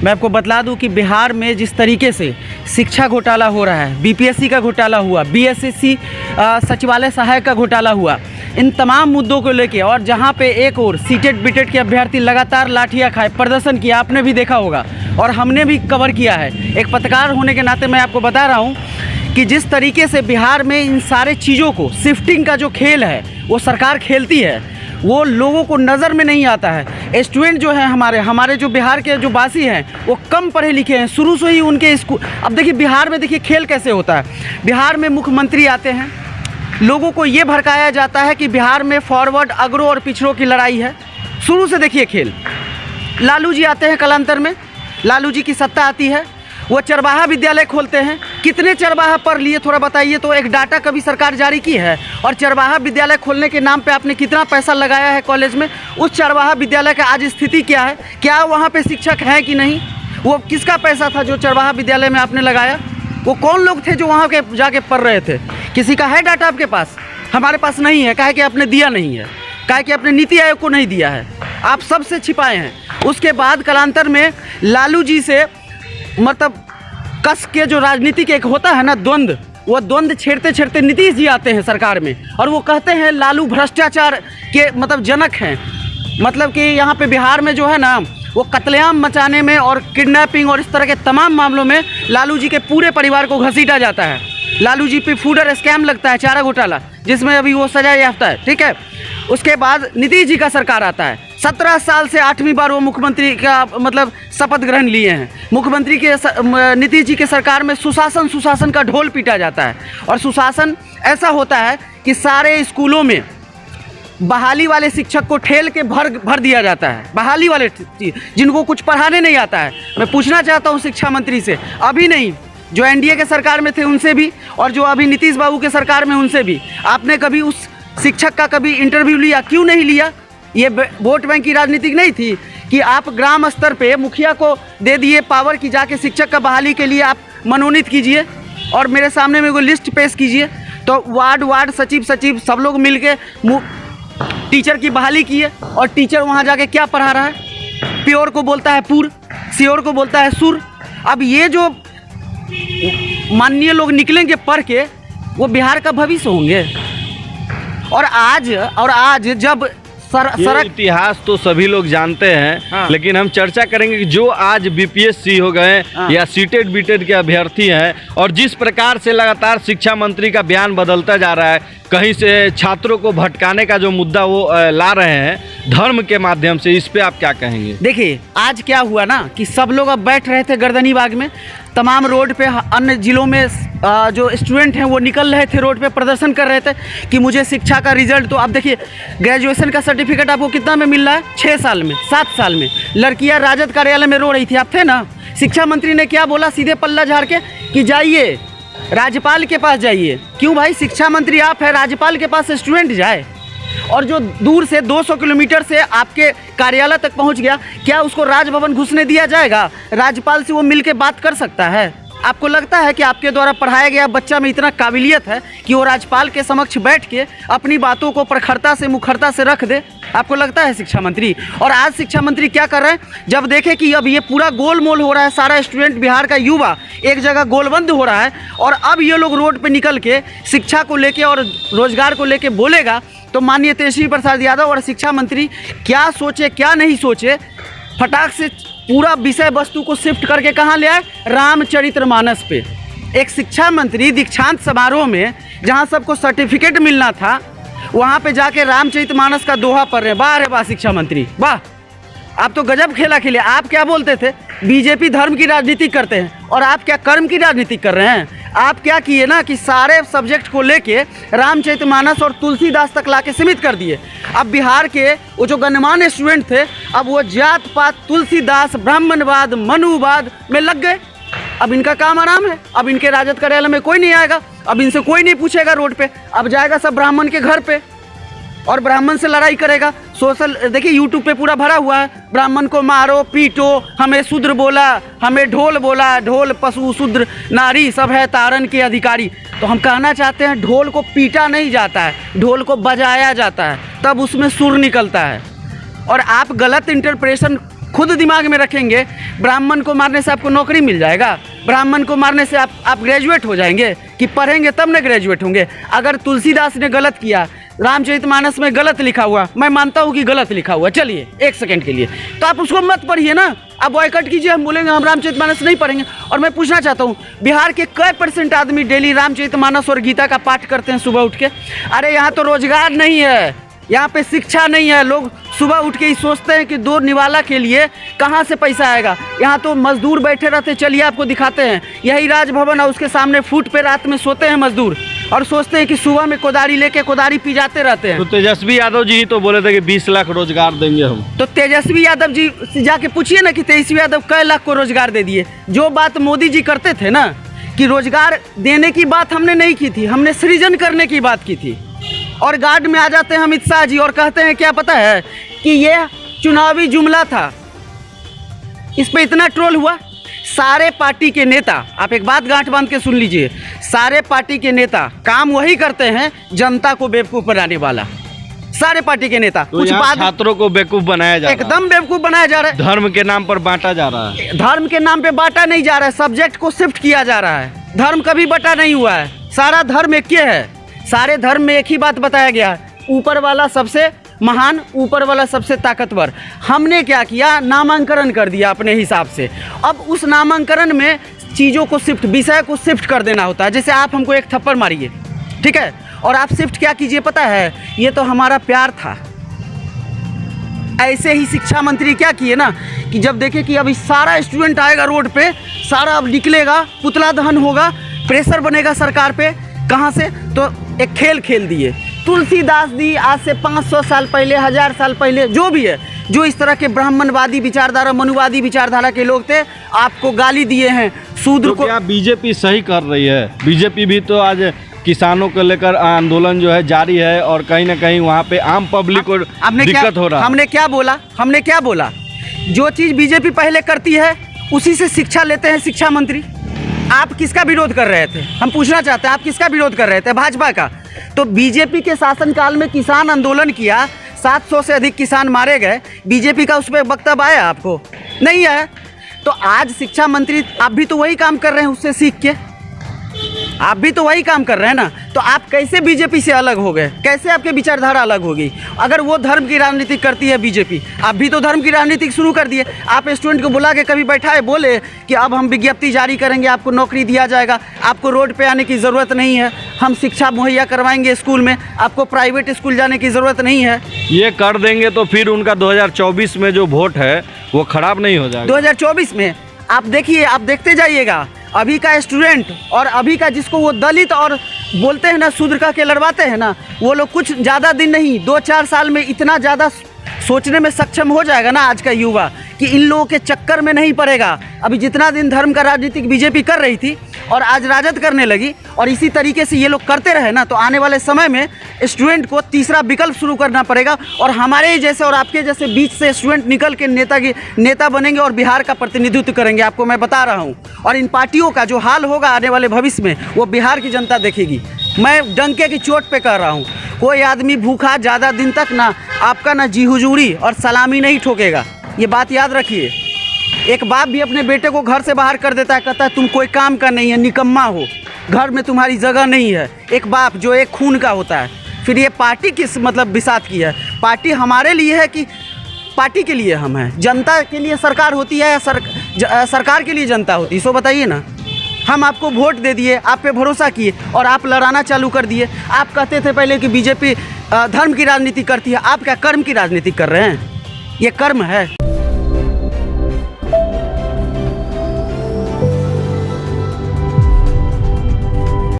मैं आपको बतला दूं कि बिहार में जिस तरीके से शिक्षा घोटाला हो रहा है, बीपीएससी का घोटाला हुआ, बीएसएससी सचिवालय सहायक का घोटाला हुआ, इन तमाम मुद्दों को लेके, और जहां पे एक और सीटेट बीटेट के अभ्यर्थी लगातार लाठियां खाए, प्रदर्शन किया, आपने भी देखा होगा और हमने भी कवर किया है। एक पत्रकार होने के नाते मैं आपको बता रहा हूं कि जिस तरीके से बिहार में इन सारे चीज़ों को, शिफ्टिंग का जो खेल है वो सरकार खेलती है, वो लोगों को नज़र में नहीं आता है। स्टूडेंट जो है हमारे जो बिहार के जो वासी हैं वो कम पढ़े लिखे हैं, शुरू से ही उनके स्कूल। अब देखिए बिहार में देखिए खेल कैसे होता है। बिहार में मुख्यमंत्री आते हैं, लोगों को ये भड़काया जाता है कि बिहार में फॉरवर्ड, अग्रो और पिछड़ों की लड़ाई है। शुरू से देखिए खेल। लालू जी आते हैं कालांतर में, लालू जी की सत्ता आती है, वो चरवाहा विद्यालय खोलते हैं। कितने चरवाहा पढ़ लिए थोड़ा बताइए तो, एक डाटा कभी सरकार जारी की है? और चरवाहा विद्यालय खोलने के नाम पे आपने कितना पैसा लगाया है कॉलेज में? उस चरवाहा विद्यालय का आज स्थिति क्या है? क्या वहाँ पे शिक्षक हैं कि नहीं? वो किसका पैसा था जो चरवाहा विद्यालय में आपने लगाया? वो कौन लोग थे जो वहाँ के जाके पढ़ रहे थे? किसी का है डाटा आपके पास? हमारे पास नहीं है। काहे कि आपने दिया नहीं है, काहे कि आपने नीति आयोग को नहीं दिया है, आप सबसे छिपाए हैं। उसके बाद कालांतर में लालू जी से मतलब कस के जो राजनीति के एक होता है ना द्वंद्व, वो द्वंद्व छेड़ते छेड़ते नीतीश जी आते हैं सरकार में और वो कहते हैं लालू भ्रष्टाचार के मतलब जनक हैं। मतलब कि यहाँ पे बिहार में जो है ना वो कत्लेआम मचाने में और किडनैपिंग और इस तरह के तमाम मामलों में लालू जी के पूरे परिवार को घसीटा जाता है। लालू जी पे फूडर स्कैम लगता है, चारा घोटाला, जिसमें अभी वो सजा याफ्ता है, ठीक है। उसके बाद नीतीश जी का सरकार आता है। 17 साल से 8वीं बार वो मुख्यमंत्री का मतलब शपथ ग्रहण लिए हैं। मुख्यमंत्री के नीतीश जी के सरकार में सुशासन का ढोल पीटा जाता है। और सुशासन ऐसा होता है कि सारे स्कूलों में बहाली वाले शिक्षक को ठेल के भर दिया जाता है। बहाली वाले जिनको कुछ पढ़ाने नहीं आता है। मैं पूछना चाहता हूँ शिक्षा मंत्री से, अभी नहीं जो एनडीए के सरकार में थे उनसे भी, और जो अभी नीतीश बाबू के सरकार में उनसे भी, आपने कभी उस शिक्षक का कभी इंटरव्यू लिया? क्यों नहीं लिया? ये वोट बैंक की राजनीति नहीं थी कि आप ग्राम स्तर पे मुखिया को दे दिए पावर की जाके शिक्षक का बहाली के लिए आप मनोनीत कीजिए और मेरे सामने में कोई लिस्ट पेश कीजिए। तो वार्ड सचिव सब लोग मिलके टीचर की बहाली किए और टीचर वहाँ जाके क्या पढ़ा रहा है? प्योर को बोलता है पुर, श्योर को बोलता है सुर। अब ये जो माननीय लोग निकलेंगे पढ़ के, वो बिहार का भविष्य होंगे। और आज जब सड़क इतिहास तो सभी लोग जानते हैं, हाँ। लेकिन हम चर्चा करेंगे कि जो आज बीपीएससी हो गए, हाँ। या सीटेट बीटेट के अभ्यर्थी हैं, और जिस प्रकार से लगातार शिक्षा मंत्री का बयान बदलता जा रहा है, कहीं से छात्रों को भटकाने का जो मुद्दा वो ला रहे हैं धर्म के माध्यम से, इस पे आप क्या कहेंगे? देखिए आज क्या हुआ ना कि सब लोग अब बैठ रहे थे गर्दनी बाग में, तमाम रोड पे अन्य जिलों में जो स्टूडेंट हैं वो निकल रहे थे रोड पे, प्रदर्शन कर रहे थे कि मुझे शिक्षा का रिजल्ट। तो अब देखिए ग्रेजुएशन का सर्टिफिकेट आपको कितना में मिल रहा है? 6 साल में, 7 साल में। लड़कियां राजद कार्यालय में रो रही थी, आप थे ना। शिक्षा मंत्री ने क्या बोला? सीधे पल्ला झाड़ के कि जाइए राज्यपाल के पास जाइए। क्यों भाई? शिक्षा मंत्री आप है, राज्यपाल के पास स्टूडेंट जाए। और जो दूर से 200 किलोमीटर से आपके कार्यालय तक पहुंच गया, क्या उसको राजभवन घुसने दिया जाएगा? राज्यपाल से वो मिलके बात कर सकता है? आपको लगता है कि आपके द्वारा पढ़ाया गया बच्चा में इतना काबिलियत है कि वो राज्यपाल के समक्ष बैठ के अपनी बातों को प्रखरता से मुखरता से रख दे? आपको लगता है शिक्षा मंत्री? और आज शिक्षा मंत्री क्या कर रहे हैं? जब देखे कि अब ये पूरा गोलमोल हो रहा है, सारा स्टूडेंट बिहार का युवा एक जगह गोलबंद हो रहा है, और अब ये लोग रोड पे निकल के शिक्षा को लेके और रोजगार को लेके बोलेगा, तो माननीय तेजस्वी प्रसाद यादव और शिक्षा मंत्री क्या सोचे क्या नहीं सोचे, फटाक से पूरा विषय वस्तु को शिफ्ट करके कहाँ ले आए? रामचरितमानस पे। एक शिक्षा मंत्री दीक्षांत समारोह में जहाँ सबको सर्टिफिकेट मिलना था, वहाँ पे जाके रामचरितमानस का दोहा पढ़ रहे हैं। वाह रे वाह शिक्षा मंत्री, वाह, आप तो गजब खेला खेले। आप क्या बोलते थे? बीजेपी धर्म की राजनीति करते हैं, और आप क्या कर्म की राजनीति कर रहे हैं? आप क्या किए ना कि सारे सब्जेक्ट को लेके रामचरितमानस और तुलसीदास तक लाके सीमित कर दिए। अब बिहार के वो जो गणमान्य स्टूडेंट थे, अब वो जात पात, तुलसीदास, ब्राह्मणवाद, मनुवाद में लग गए। अब इनका काम आराम है। अब इनके राजद कार्यालय में कोई नहीं आएगा, अब इनसे कोई नहीं पूछेगा रोड पे, अब जाएगा सब ब्राह्मण के घर पे और ब्राह्मण से लड़ाई करेगा। सोशल देखिए यूट्यूब पे पूरा भरा हुआ है, ब्राह्मण को मारो पीटो, हमें शूद्र बोला, हमें ढोल बोला, ढोल पशु शूद्र नारी सब है तारन के अधिकारी। तो हम कहना चाहते हैं ढोल को पीटा नहीं जाता है, ढोल को बजाया जाता है, तब उसमें सुर निकलता है। और आप गलत इंटरप्रेशन खुद दिमाग में रखेंगे ब्राह्मण को मारने से आपको नौकरी मिल जाएगा, ब्राह्मण को मारने से आप ग्रेजुएट हो जाएंगे, कि पढ़ेंगे तब न ग्रेजुएट होंगे। अगर तुलसीदास ने गलत किया, रामचरितमानस में गलत लिखा हुआ, मैं मानता हूँ कि गलत लिखा हुआ, चलिए एक सेकंड के लिए, तो आप उसको मत पढ़िए ना, आप बॉयकट कीजिए। हम बोलेंगे हम रामचरितमानस नहीं पढ़ेंगे। और मैं पूछना चाहता हूँ, बिहार के कई % आदमी डेली रामचरितमानस और गीता का पाठ करते हैं सुबह उठ के? अरे यहाँ तो रोजगार नहीं है, यहाँ पे शिक्षा नहीं है। लोग सुबह उठ के ही सोचते हैं कि 2 निवाला के लिए कहाँ से पैसा आएगा। यहाँ तो मजदूर बैठे रहते, चलिए आपको दिखाते हैं, यही राजभवन है, उसके सामने फुट पे रात में सोते हैं मजदूर और सोचते हैं कि सुबह में कोदारी लेके कोदारी पिजाते रहते हैं। तो तेजस्वी यादव जी तो बोले थे कि 20 लाख रोजगार देंगे हम। तो तेजस्वी यादव जी से जाके पूछिए ना कि तेजस्वी यादव कई लाख को रोजगार दे दिए। जो बात मोदी जी करते थे ना कि रोजगार देने की बात हमने नहीं की थी, हमने सृजन करने की बात की थी। और गार्ड में आ जाते हैं अमित शाह जी और कहते हैं क्या पता है कि ये चुनावी जुमला था। इस पे इतना ट्रोल हुआ। सारे पार्टी के नेता, आप एक बात गांठ बांध के सुन लीजिए, सारे पार्टी के नेता काम वही करते हैं जनता को बेवकूफ़ बनाने वाला। सारे पार्टी के नेता तो कुछ बात छात्रों को बेवकूफ़ बनाया जा रहा है, एकदम बेवकूफ़ बनाया जा रहा है। धर्म के नाम पर बांटा जा रहा है। धर्म के नाम पे बांटा नहीं जा रहा है, सब्जेक्ट को शिफ्ट किया जा रहा है। धर्म कभी बटा नहीं हुआ है, सारा धर्म एक ही है। सारे धर्म में एक ही बात बताया गया है, ऊपर वाला सबसे महान, ऊपर वाला सबसे ताकतवर। हमने क्या किया, नामांकन कर दिया अपने हिसाब से। अब उस नामांकन में चीज़ों को शिफ्ट, विषय को शिफ्ट कर देना होता है। जैसे आप हमको एक थप्पड़ मारिए, ठीक है, और आप शिफ्ट क्या कीजिए पता है, ये तो हमारा प्यार था। ऐसे ही शिक्षा मंत्री क्या किए ना कि जब देखे कि अभी सारा स्टूडेंट आएगा रोड पे, सारा अब निकलेगा, पुतला दहन होगा, प्रेशर बनेगा सरकार पे, कहाँ से, तो एक खेल खेल दिए। तुलसीदास जी आज से 500 साल पहले, 1000 साल पहले, जो भी है, जो इस तरह के ब्राह्मणवादी विचारधारा, मनुवादी विचारधारा के लोग थे, आपको गाली दिए हैं। शूद्र को क्या बीजेपी सही कर रही है? बीजेपी भी तो आज किसानों को लेकर आंदोलन जो है जारी है और कहीं ना कहीं वहाँ पे आम पब्लिक को दिक्कत हो रहा है। हमने क्या बोला? जो चीज़ बीजेपी पहले करती है उसी से शिक्षा लेते हैं शिक्षा मंत्री। आप किसका विरोध कर रहे थे? हम पूछना चाहते हैं, आप किसका विरोध कर रहे थे? भाजपा का। तो बीजेपी के शासनकाल में किसान आंदोलन किया, 700 से अधिक किसान मारे गए, बीजेपी का उस पर वक्तव्य आया आपको? नहीं आया। तो आज शिक्षा मंत्री, आप भी तो वही काम कर रहे हैं, उससे सीख के आप भी तो वही काम कर रहे हैं ना। तो आप कैसे बीजेपी से अलग हो गए? कैसे आपके विचारधारा अलग होगी? अगर वो धर्म की राजनीति करती है बीजेपी, आप भी तो धर्म की राजनीति शुरू कर दिए। आप स्टूडेंट को बुला के कभी बैठाए, बोले कि अब हम विज्ञप्ति जारी करेंगे, आपको नौकरी दिया जाएगा, आपको रोड पे आने की ज़रूरत नहीं है, हम शिक्षा मुहैया करवाएंगे स्कूल में, आपको प्राइवेट स्कूल जाने की ज़रूरत नहीं है। ये कर देंगे तो फिर उनका 2024 में जो वोट है वो खराब नहीं हो जाएगा? 2024 में आप देखिए, आप देखते जाइएगा, अभी का स्टूडेंट और अभी का जिसको वो दलित और बोलते हैं ना, शूद्र कह के लड़वाते हैं ना, वो लोग कुछ ज़्यादा दिन नहीं, 2-4 साल में इतना ज़्यादा सोचने में सक्षम हो जाएगा ना आज का युवा कि इन लोगों के चक्कर में नहीं पड़ेगा। अभी जितना दिन धर्म का राजनीति बीजेपी कर रही थी और आज राजद करने लगी, और इसी तरीके से ये लोग करते रहे ना, तो आने वाले समय में स्टूडेंट को तीसरा विकल्प शुरू करना पड़ेगा। और हमारे जैसे और आपके जैसे बीच से स्टूडेंट निकल के नेता बनेंगे और बिहार का प्रतिनिधित्व करेंगे, आपको मैं बता रहा हूँ। और इन पार्टियों का जो हाल होगा आने वाले भविष्य में, वो बिहार की जनता देखेगी। मैं डंके की चोट पे कह रहा हूँ, कोई आदमी भूखा ज़्यादा दिन तक ना आपका ना जी हुजूरी और सलामी नहीं ठोकेगा, ये बात याद रखिए। एक बाप भी अपने बेटे को घर से बाहर कर देता है, कहता है तुम कोई काम का नहीं है, निकम्मा हो, घर में तुम्हारी जगह नहीं है। एक बाप जो एक खून का होता है। फिर ये पार्टी किस मतलब बिसात की है? पार्टी हमारे लिए है कि पार्टी के लिए हम हैं? जनता के लिए सरकार होती है या सरकार के लिए जनता होती है? सो बताइए ना। हम आपको वोट दे दिए, आप पे भरोसा किए और आप लड़ाना चालू कर दिए। आप कहते थे पहले कि बीजेपी धर्म की राजनीति करती है, आप क्या कर्म की राजनीति कर रहे हैं? ये कर्म है।